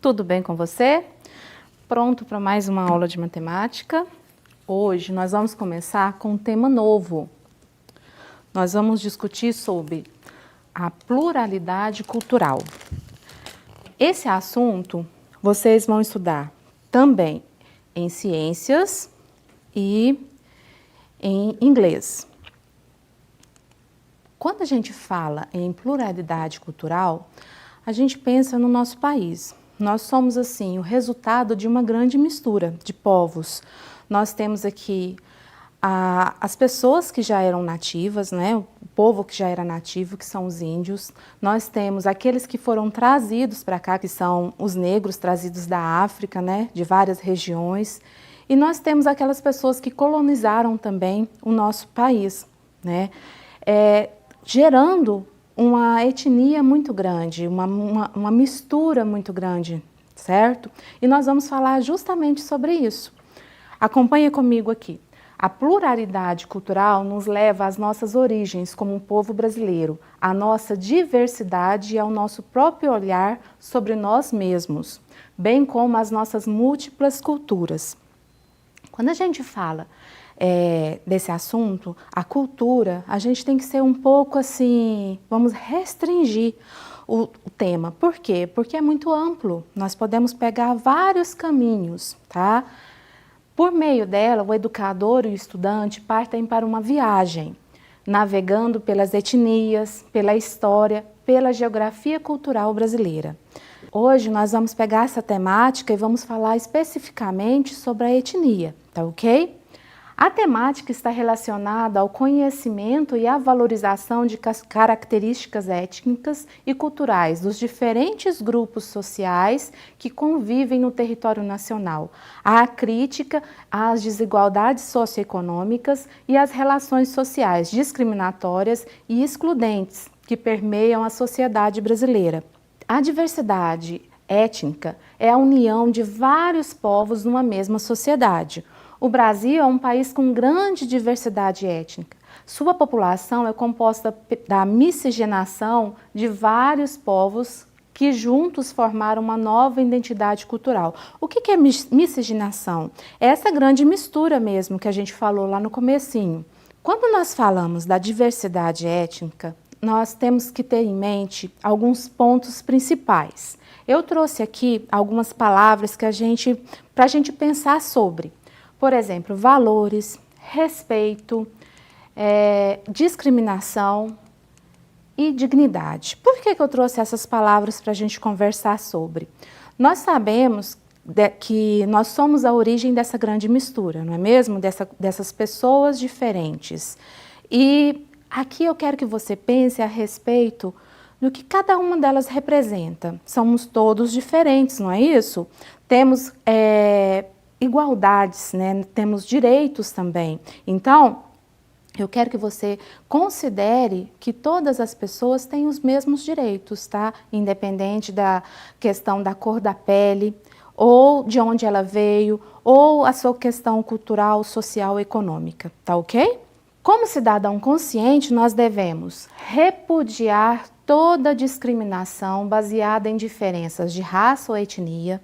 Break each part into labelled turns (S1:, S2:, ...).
S1: Tudo bem com você? Pronto para mais uma aula de matemática? Hoje nós vamos começar com um tema novo. Nós vamos discutir sobre a pluralidade cultural. Esse assunto vocês vão estudar também em ciências e em inglês. Quando a gente fala em pluralidade cultural, a gente pensa no nosso país. Nós somos, assim, o resultado de uma grande mistura de povos. Nós temos aqui as pessoas que já eram nativas, né? O povo que já era nativo, que são os índios. Nós temos aqueles que foram trazidos para cá, que são os negros trazidos da África, né? De várias regiões. E nós temos aquelas pessoas que colonizaram também o nosso país, né? Gerando uma etnia muito grande, uma mistura muito grande, certo? E nós vamos falar justamente sobre isso. Acompanhe comigo aqui. A pluralidade cultural nos leva às nossas origens como um povo brasileiro, à nossa diversidade e ao nosso próprio olhar sobre nós mesmos, bem como às nossas múltiplas culturas. Quando a gente fala desse assunto, a cultura, a gente tem que ser um pouco assim, vamos restringir o tema. Por quê? Porque é muito amplo, nós podemos pegar vários caminhos, tá? Por meio dela, o educador e o estudante partem para uma viagem, navegando pelas etnias, pela história, pela geografia cultural brasileira. Hoje nós vamos pegar essa temática e vamos falar especificamente sobre a etnia, tá ok? A temática está relacionada ao conhecimento e à valorização de características étnicas e culturais dos diferentes grupos sociais que convivem no território nacional, à crítica às desigualdades socioeconômicas e às relações sociais discriminatórias e excludentes que permeiam a sociedade brasileira. A diversidade étnica é a união de vários povos numa mesma sociedade. O Brasil é um país com grande diversidade étnica. Sua população é composta da miscigenação de vários povos que juntos formaram uma nova identidade cultural. O que é miscigenação? É essa grande mistura mesmo que a gente falou lá no comecinho. Quando nós falamos da diversidade étnica, nós temos que ter em mente alguns pontos principais. Eu trouxe aqui algumas palavras para a gente pensar sobre. Por exemplo, valores, respeito, discriminação e dignidade. Por que eu trouxe essas palavras para a gente conversar sobre? Nós sabemos que nós somos a origem dessa grande mistura, não é mesmo? Dessas pessoas diferentes. E aqui eu quero que você pense a respeito do que cada uma delas representa. Somos todos diferentes, não é isso? Temos igualdades, né? Temos direitos também. Então, eu quero que você considere que todas as pessoas têm os mesmos direitos, tá? Independente da questão da cor da pele, ou de onde ela veio, ou a sua questão cultural, social, econômica, tá ok? Como cidadão consciente, nós devemos repudiar toda discriminação baseada em diferenças de raça ou etnia,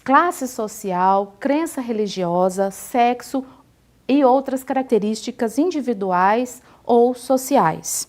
S1: classe social, crença religiosa, sexo e outras características individuais ou sociais.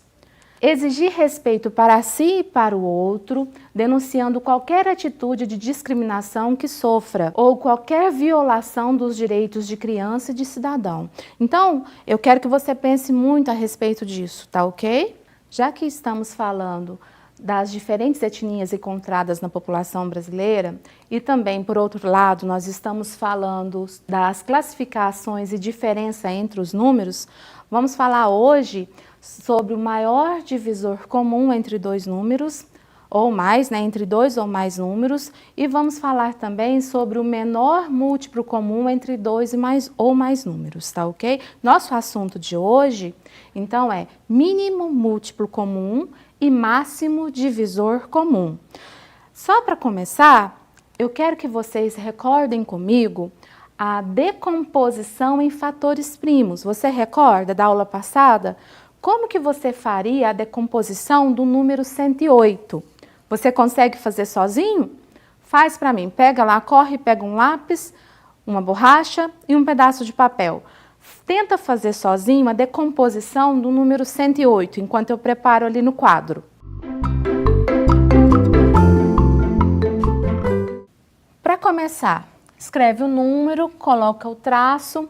S1: Exigir respeito para si e para o outro, denunciando qualquer atitude de discriminação que sofra ou qualquer violação dos direitos de criança e de cidadão. Então, eu quero que você pense muito a respeito disso, tá ok? Já que estamos falando das diferentes etnias encontradas na população brasileira e também, por outro lado, nós estamos falando das classificações e diferença entre os números, vamos falar hoje sobre o maior divisor comum entre dois números, ou mais, né, entre dois ou mais números, e vamos falar também sobre o menor múltiplo comum entre dois ou mais números, tá ok? Nosso assunto de hoje, então, é mínimo múltiplo comum e máximo divisor comum. Só para começar, eu quero que vocês recordem comigo a decomposição em fatores primos. Você recorda da aula passada? Como que você faria a decomposição do número 108? Você consegue fazer sozinho? Faz para mim, pega lá, corre, pega um lápis, uma borracha e um pedaço de papel. Tenta fazer sozinho a decomposição do número 108, enquanto eu preparo ali no quadro. Para começar, escreve o número, coloca o traço.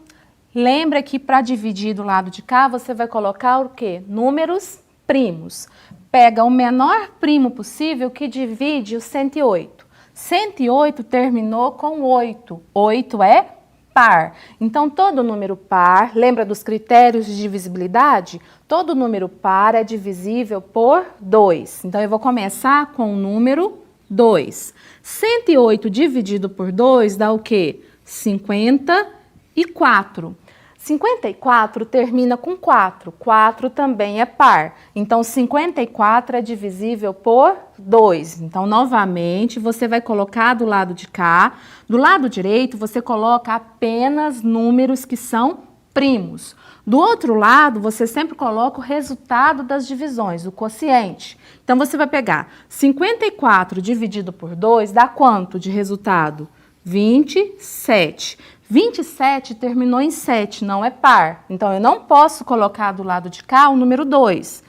S1: Lembra que para dividir do lado de cá, você vai colocar o quê? Números primos. Pega o menor primo possível que divide o 108. 108 terminou com 8. 8 é par. Então, todo número par, lembra dos critérios de divisibilidade? Todo número par é divisível por 2. Então, eu vou começar com o número 2. 108 dividido por 2 dá o quê? 54. 54 termina com 4. 4 também é par. Então, 54 é divisível por 2. Então, novamente, você vai colocar do lado de cá. Do lado direito, você coloca apenas números que são primos. Do outro lado, você sempre coloca o resultado das divisões, o quociente. Então, você vai pegar 54 dividido por 2, dá quanto de resultado? 27. 27 terminou em 7, não é par. Então, eu não posso colocar do lado de cá o número 2.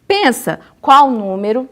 S1: Pensa, qual número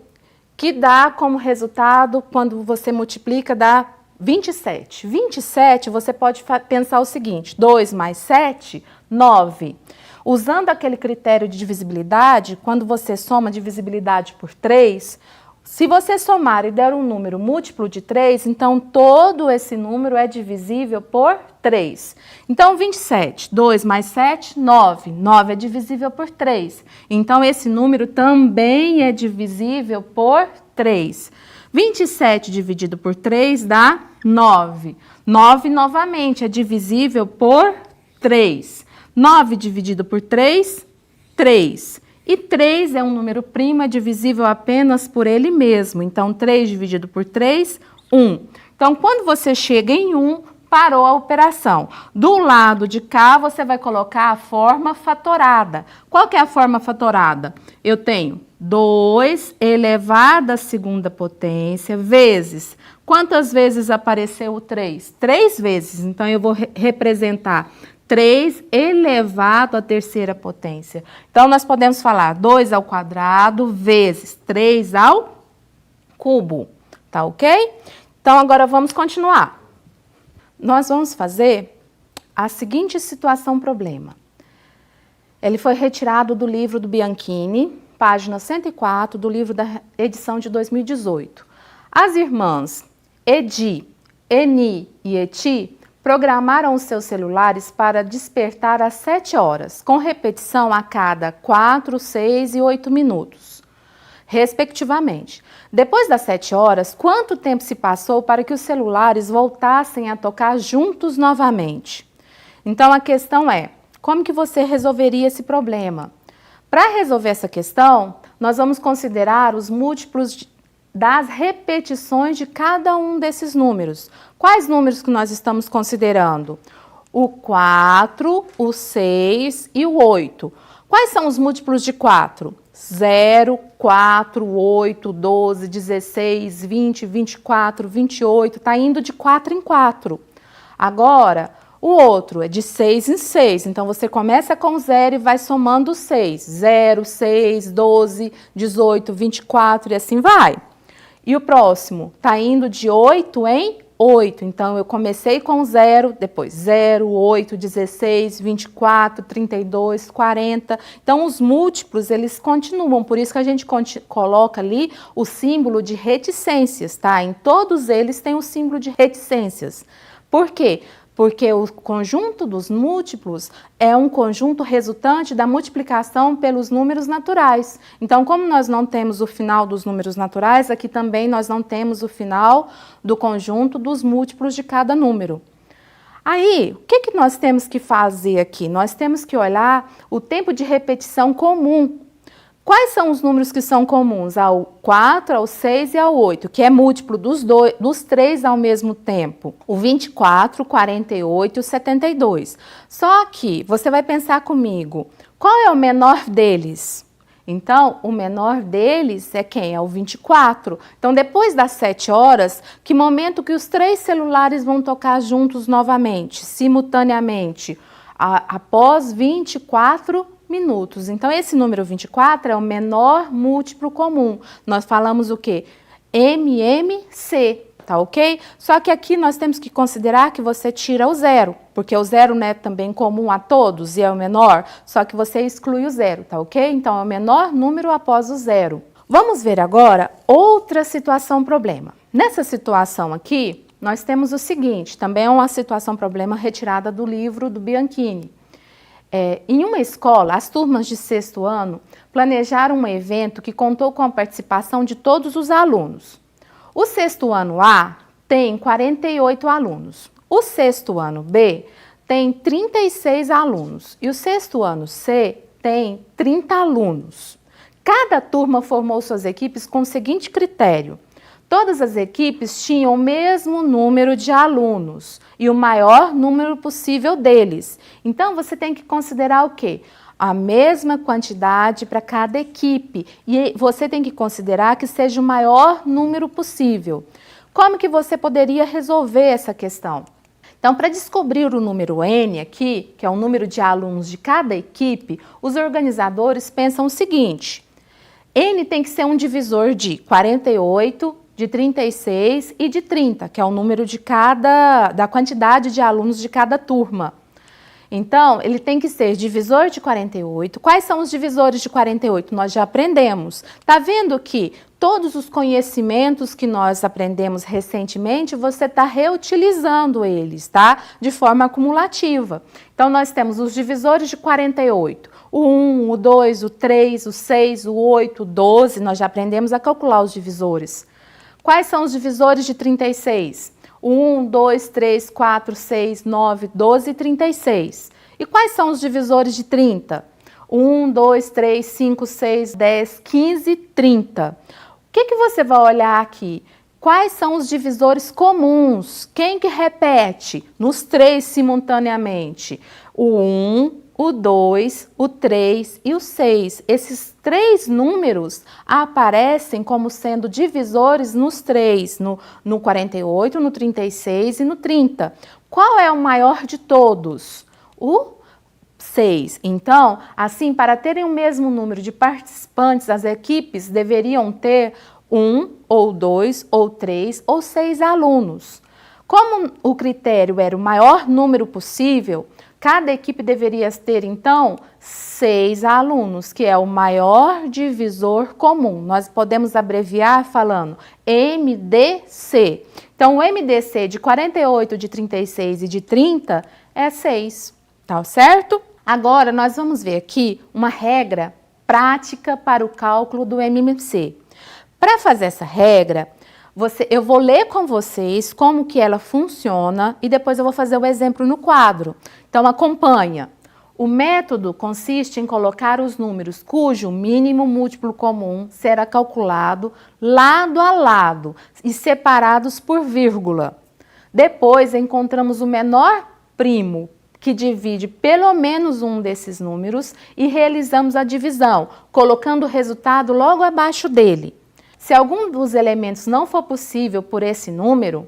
S1: que dá como resultado, quando você multiplica, dá 27. 27, você pode pensar o seguinte, 2 mais 7, 9. Usando aquele critério de divisibilidade, quando você soma divisibilidade por 3, se você somar e der um número múltiplo de 3, então todo esse número é divisível por 3. Então, 27, 2 mais 7, 9. 9 é divisível por 3. Então, esse número também é divisível por 3. 27 dividido por 3 dá 9. 9 novamente é divisível por 3. 9 dividido por 3, 3. E 3 é um número primo, é divisível apenas por ele mesmo. Então, 3 dividido por 3, 1. Então, quando você chega em 1, parou a operação. Do lado de cá, você vai colocar a forma fatorada. Qual que é a forma fatorada? Eu tenho 2 elevado à segunda potência vezes. Quantas vezes apareceu o 3? 3 vezes. Então, eu vou representar 3 elevado à terceira potência. Então, nós podemos falar 2 ao quadrado vezes 3 ao cubo. Tá ok? Então, agora vamos continuar. Nós vamos fazer a seguinte situação problema. Ele foi retirado do livro do Bianchini, página 104, do livro da edição de 2018. As irmãs Edi, Eni e Eti programaram os seus celulares para despertar às 7 horas, com repetição a cada 4, 6 e 8 minutos, respectivamente. Depois das 7 horas, quanto tempo se passou para que os celulares voltassem a tocar juntos novamente? Então, a questão é, como que você resolveria esse problema? Para resolver essa questão, nós vamos considerar os múltiplos das repetições de cada um desses números. Quais números que nós estamos considerando? O 4, o 6 e o 8. Quais são os múltiplos de 4? 0, 4, 8, 12, 16, 20, 24, 28. Está indo de 4 em 4. Agora, o outro é de 6 em 6. Então, você começa com 0 e vai somando 6. 0, 6, 12, 18, 24 e assim vai. E o próximo está indo de 8 em 8. Então, eu comecei com 0, depois 0, 8, 16, 24, 32, 40. Então, os múltiplos, eles continuam. Por isso que a gente coloca ali o símbolo de reticências, tá? Em todos eles tem o símbolo de reticências. Por quê? Porque o conjunto dos múltiplos é um conjunto resultante da multiplicação pelos números naturais. Então, como nós não temos o final dos números naturais, aqui também nós não temos o final do conjunto dos múltiplos de cada número. Aí, o que nós temos que fazer aqui? Nós temos que olhar o tempo de repetição comum. Quais são os números que são comuns? Ao 4, ao 6 e ao 8, que é múltiplo dos 3 ao mesmo tempo. O 24, o 48 e o 72. Só que você vai pensar comigo, qual é o menor deles? Então, o menor deles é quem? É o 24. Então, depois das 7 horas, que momento que os 3 celulares vão tocar juntos novamente, simultaneamente? Após 24 minutos. Então, esse número 24 é o menor múltiplo comum. Nós falamos o quê? MMC. Tá ok? Só que aqui nós temos que considerar que você tira o zero, porque o zero não é também comum a todos e é o menor, só que você exclui o zero, tá ok? Então, é o menor número após o zero. Vamos ver agora outra situação problema. Nessa situação aqui, nós temos o seguinte, também é uma situação problema retirada do livro do Bianchini. Em uma escola, as turmas de 6º ano planejaram um evento que contou com a participação de todos os alunos. O 6º ano A tem 48 alunos, o 6º ano B tem 36 alunos e o 6º ano C tem 30 alunos. Cada turma formou suas equipes com o seguinte critério: todas as equipes tinham o mesmo número de alunos e o maior número possível deles. Então, você tem que considerar o quê? A mesma quantidade para cada equipe e você tem que considerar que seja o maior número possível. Como que você poderia resolver essa questão? Então, para descobrir o número N aqui, que é o número de alunos de cada equipe, os organizadores pensam o seguinte: N tem que ser um divisor de 48, de 36 e de 30, que é o número da quantidade de alunos de cada turma. Então, ele tem que ser divisor de 48. Quais são os divisores de 48? Nós já aprendemos. Tá vendo que todos os conhecimentos que nós aprendemos recentemente, você está reutilizando eles, tá? De forma acumulativa. Então, nós temos os divisores de 48. O 1, o 2, o 3, o 6, o 8, o 12. Nós já aprendemos a calcular os divisores. Quais são os divisores de 36? 1, 2, 3, 4, 6, 9, 12 e 36. E quais são os divisores de 30? 1, 2, 3, 5, 6, 10, 15 e 30. O que você vai olhar aqui? Quais são os divisores comuns? Quem que repete nos 3 simultaneamente? O 1, o 2, o 3 e o 6. Esses 3 números aparecem como sendo divisores nos 3, no 48, no 36 e no 30. Qual é o maior de todos? O 6. Então, assim, para terem o mesmo número de participantes, as equipes deveriam ter 1, ou 2, ou 3, ou 6 alunos. Como o critério era o maior número possível, cada equipe deveria ter, então, 6 alunos, que é o maior divisor comum. Nós podemos abreviar falando MDC. Então, o MDC de 48, de 36 e de 30 é 6, tá certo? Agora, nós vamos ver aqui uma regra prática para o cálculo do MMC. Para fazer essa regra, eu vou ler com vocês como que ela funciona e depois eu vou fazer o exemplo no quadro. Então, acompanha. O método consiste em colocar os números cujo mínimo múltiplo comum será calculado lado a lado e separados por vírgula. Depois, encontramos o menor primo, que divide pelo menos um desses números e realizamos a divisão, colocando o resultado logo abaixo dele. Se algum dos elementos não for possível por esse número,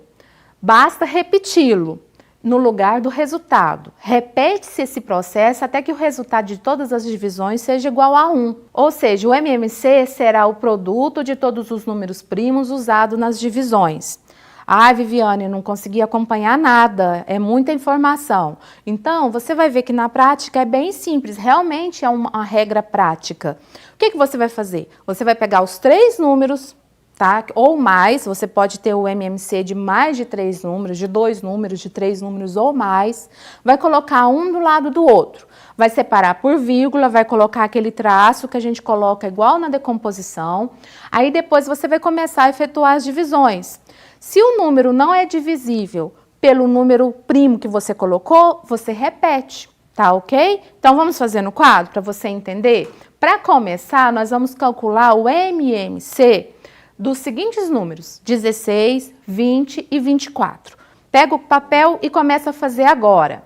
S1: basta repeti-lo no lugar do resultado. Repete-se esse processo até que o resultado de todas as divisões seja igual a 1. Ou seja, o MMC será o produto de todos os números primos usado nas divisões. Ah, Viviane, não consegui acompanhar nada, é muita informação. Então, você vai ver que na prática é bem simples, realmente é uma regra prática. O que você vai fazer? Você vai pegar os 3 números, tá? Ou mais, você pode ter o MMC de mais de 3 números, de 2 números, de 3 números ou mais. Vai colocar um do lado do outro. Vai separar por vírgula, vai colocar aquele traço que a gente coloca igual na decomposição. Aí depois você vai começar a efetuar as divisões. Se o número não é divisível pelo número primo que você colocou, você repete, tá ok? Então vamos fazer no quadro para você entender? Para começar, nós vamos calcular o MMC dos seguintes números, 16, 20 e 24. Pega o papel e começa a fazer agora.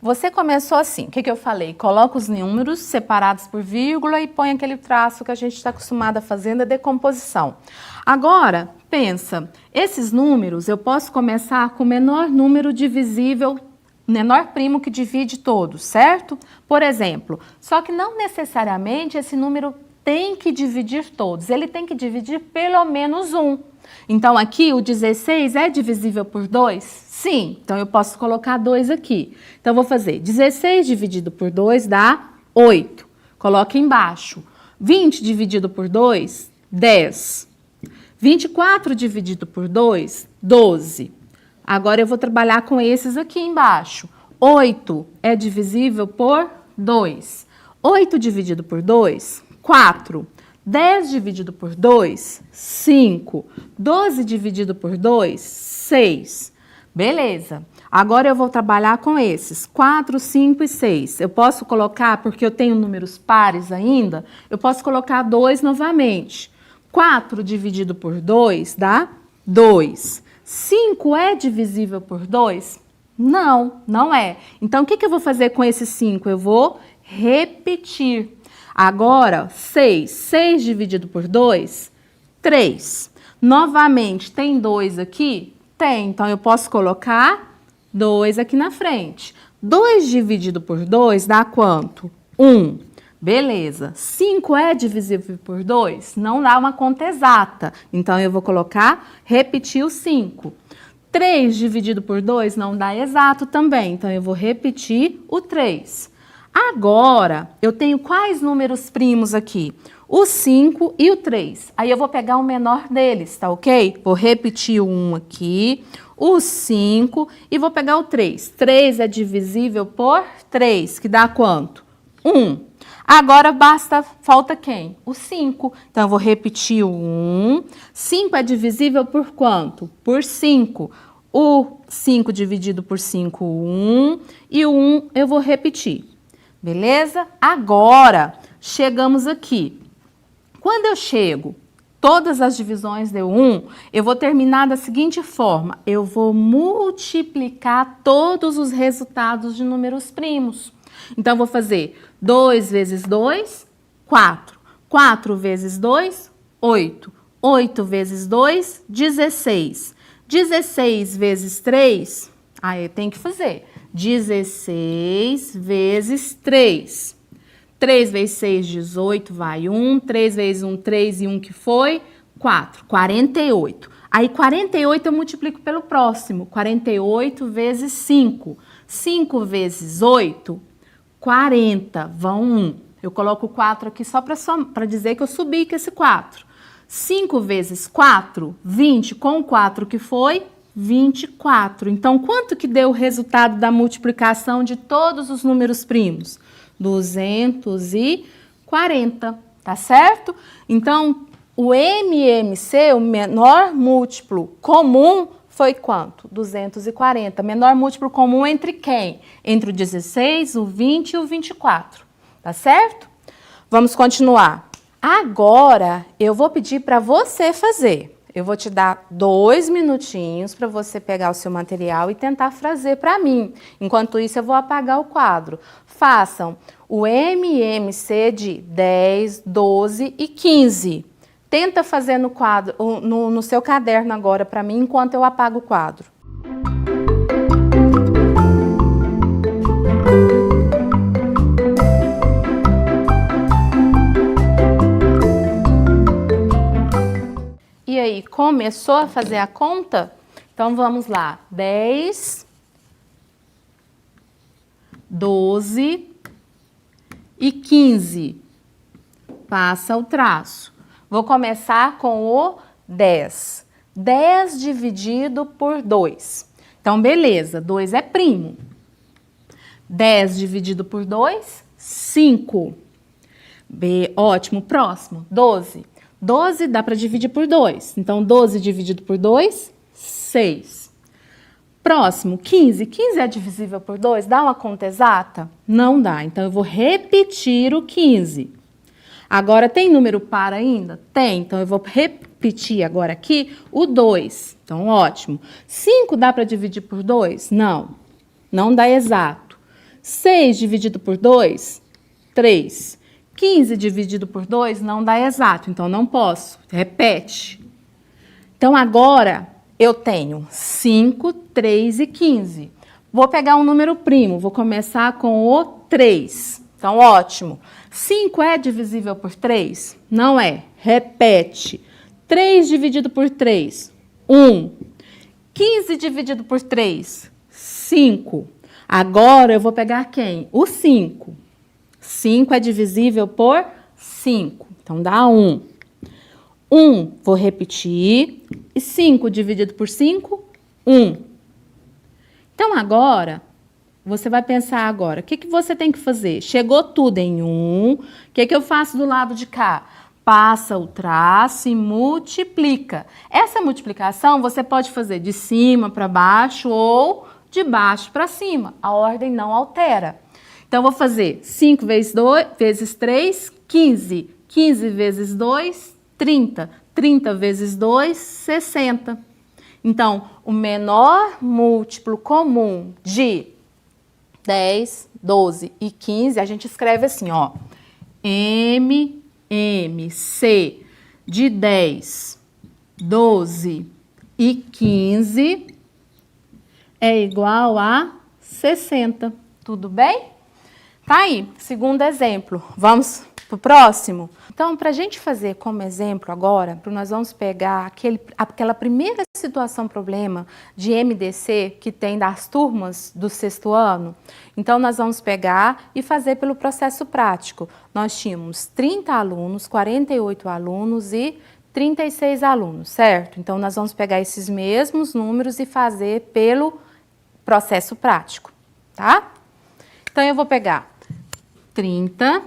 S1: Você começou assim, o que eu falei? Coloca os números separados por vírgula e põe aquele traço que a gente está acostumado a fazer na decomposição. Agora, pensa, esses números eu posso começar com o menor número divisível, menor primo que divide todos, certo? Por exemplo, só que não necessariamente esse número tem que dividir todos, ele tem que dividir pelo menos um. Então, aqui o 16 é divisível por 2? Sim, então eu posso colocar 2 aqui. Então, eu vou fazer 16 dividido por 2 dá 8. Coloca embaixo. 20 dividido por 2, 10. 24 dividido por 2, 12. Agora, eu vou trabalhar com esses aqui embaixo. 8 é divisível por 2. 8 dividido por 2, 4. 10 dividido por 2, 5. 12 dividido por 2, 6. Beleza. Agora eu vou trabalhar com esses, 4, 5 e 6. Eu posso colocar, porque eu tenho números pares ainda, eu posso colocar 2 novamente. 4 dividido por 2 dá 2. 5 é divisível por 2? Não, não é. Então, o que eu vou fazer com esse 5? Eu vou repetir. Agora, 6. 6 dividido por 2, 3. Novamente, tem 2 aqui? Tem. Então, eu posso colocar 2 aqui na frente. 2 dividido por 2 dá quanto? 1. Beleza. 5 é divisível por 2? Não dá uma conta exata. Então, eu vou colocar, repetir o 5. 3 dividido por 2 não dá exato também. Então, eu vou repetir o 3. Agora, eu tenho quais números primos aqui? O 5 e o 3. Aí eu vou pegar o menor deles, tá ok? Vou repetir o 1 aqui, o 5 e vou pegar o 3. 3 é divisível por 3, que dá quanto? 1. Agora falta quem? O 5. Então, eu vou repetir o 1. 5 é divisível por quanto? Por 5. O 5 dividido por 5, 1. E o 1 eu vou repetir. Beleza? Agora, chegamos aqui. Quando eu chego, todas as divisões deu 1, eu vou terminar da seguinte forma. Eu vou multiplicar todos os resultados de números primos. Então, eu vou fazer 2 vezes 2, 4. 4 vezes 2, 8. 8 vezes 2, 16. 16 vezes 3, aí tem que fazer. 16 vezes 3. 3 vezes 6, 18, vai 1. 3 vezes 1, 3 e 1 que foi? 4. 48. Aí 48 eu multiplico pelo próximo. 48 vezes 5. 5 vezes 8, 40. Vão 1. Eu coloco o 4 aqui só para dizer que eu subi com esse 4. 5 vezes 4, 20. Com o 4 que foi? 24. Então, quanto que deu o resultado da multiplicação de todos os números primos? 240, tá certo? Então, o MMC, o menor múltiplo comum, foi quanto? 240. Menor múltiplo comum entre quem? Entre o 16, o 20 e o 24, tá certo? Vamos continuar. Agora, eu vou pedir para você fazer. Eu vou te dar 2 minutinhos para você pegar o seu material e tentar fazer para mim. Enquanto isso, eu vou apagar o quadro. Façam o MMC de 10, 12 e 15. Tenta fazer no quadro, no seu caderno agora para mim, enquanto eu apago o quadro. E aí, começou a fazer a conta? Então, vamos lá. 10, 12 e 15. Passa o traço. Vou começar com o 10. 10 dividido por 2. Então, beleza, 2 é primo. 10 dividido por 2, 5. Ótimo, próximo, 12. 12 dá para dividir por 2. Então, 12 dividido por 2, 6. Próximo, 15. 15 é divisível por 2? Dá uma conta exata? Não dá. Então, eu vou repetir o 15. Agora, tem número par ainda? Tem. Então, eu vou repetir agora aqui o 2. Então, ótimo. 5 dá para dividir por 2? Não. Não dá exato. 6 dividido por 2, 3. 15 dividido por 2 não dá exato, então não posso. Repete. Então, agora, eu tenho 5, 3 e 15. Vou pegar um número primo, vou começar com o 3. Então, ótimo. 5 é divisível por 3? Não é. Repete. 3 dividido por 3, 1. 15 dividido por 3, 5. Agora, eu vou pegar quem? O 5. 5 é divisível por 5. Então, dá 1. 1, vou repetir. E 5 dividido por 5, 1. Então, agora, você vai pensar agora, o que você tem que fazer? Chegou tudo em 1. O que eu faço do lado de cá? Passa o traço e multiplica. Essa multiplicação você pode fazer de cima para baixo ou de baixo para cima. A ordem não altera. Então, vou fazer 5 vezes 3, 15. 15 vezes 2, 30. 30 vezes 2, 60. Então, o menor múltiplo comum de 10, 12 e 15, a gente escreve assim, ó. MC de 10, 12 e 15 é igual a 60. Tudo bem? Tá aí, segundo exemplo. Vamos pro próximo? Então, para a gente fazer como exemplo agora, nós vamos pegar aquela primeira situação problema de MDC que tem das turmas do 6º ano. Então, nós vamos pegar e fazer pelo processo prático. Nós tínhamos 30 alunos, 48 alunos e 36 alunos, certo? Então, nós vamos pegar esses mesmos números e fazer pelo processo prático, tá? Então, eu vou pegar 30,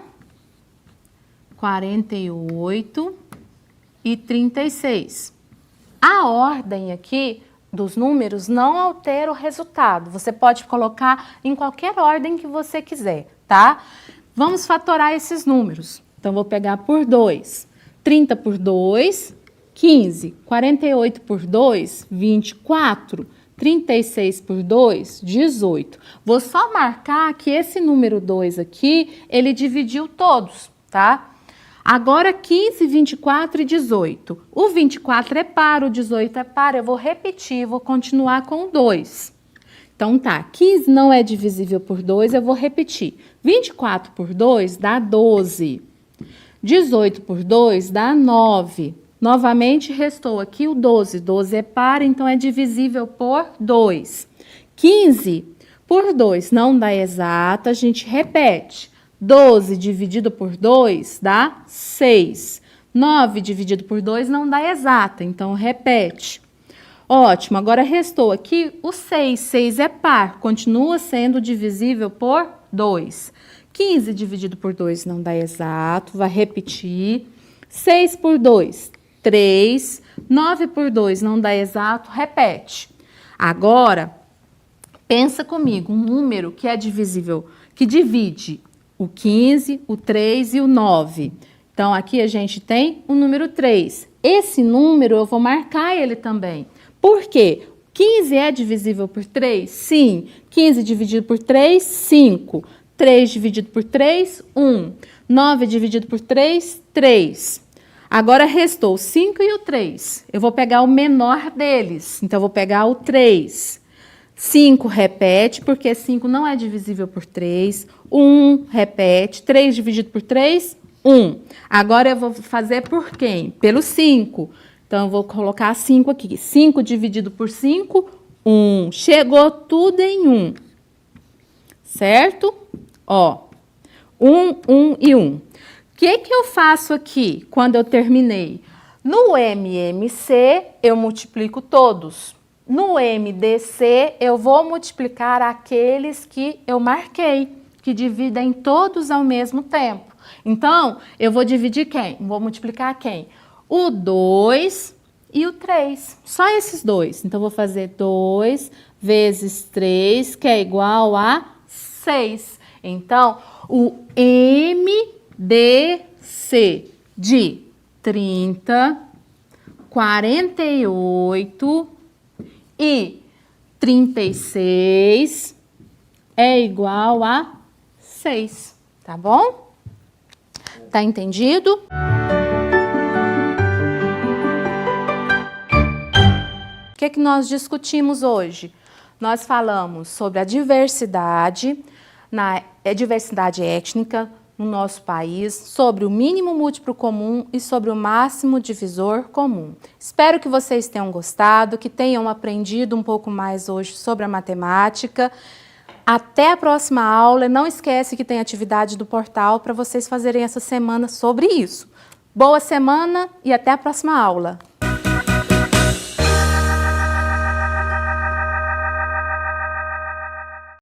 S1: 48 e 36. A ordem aqui dos números não altera o resultado. Você pode colocar em qualquer ordem que você quiser, tá? Vamos fatorar esses números. Então, vou pegar por 2. 30 por 2, 15. 48 por 2, 24. 36 por 2, 18. Vou só marcar que esse número 2 aqui, ele dividiu todos, tá? Agora, 15, 24 e 18. O 24 é par, o 18 é par. Eu vou repetir, vou continuar com o 2. Então, tá. 15 não é divisível por 2, eu vou repetir. 24 por 2 dá 12. 18 por 2 dá 9. Novamente, restou aqui o 12. 12 é par, então é divisível por 2. 15 por 2 não dá exato, a gente repete. 12 dividido por 2 dá 6. 9 dividido por 2 não dá exata, então repete. Ótimo, agora restou aqui o 6. 6 é par, continua sendo divisível por 2. 15 dividido por 2 não dá exato, vai repetir. 6 por 2, 3. 9 por 2 não dá exato, repete. Agora, pensa comigo, um número que é divisível, que divide o 15, o 3 e o 9. Então, aqui a gente tem o número 3. Esse número eu vou marcar ele também. Por quê? 15 é divisível por 3? Sim. 15 dividido por 3, 5. 3 dividido por 3, 1. 9 dividido por 3, 3. Agora restou o 5 e o 3. Eu vou pegar o menor deles. Então, eu vou pegar o 3. 5 repete, porque 5 não é divisível por 3. 1 repete. 3 dividido por 3, 1. Agora, eu vou fazer por quem? Pelo 5. Então, eu vou colocar 5 aqui. 5 dividido por 5, 1. Chegou tudo em 1. Certo? Ó, 1, 1 e 1. O que eu faço aqui quando eu terminei? No MMC, eu multiplico todos. No MDC, eu vou multiplicar aqueles que eu marquei, que dividem todos ao mesmo tempo. Então, eu vou dividir quem? Vou multiplicar quem? O 2 e o 3. Só esses dois. Então, vou fazer 2 vezes 3, que é igual a 6. Então, o MDC de 30, 48 e 36 é igual a 6, tá bom? Tá entendido? O que nós discutimos hoje? Nós falamos sobre a diversidade, diversidade étnica no nosso país, sobre o mínimo múltiplo comum e sobre o máximo divisor comum. Espero que vocês tenham gostado, que tenham aprendido um pouco mais hoje sobre a matemática. Até a próxima aula. Não esquece que tem atividade do portal para vocês fazerem essa semana sobre isso. Boa semana e até a próxima aula.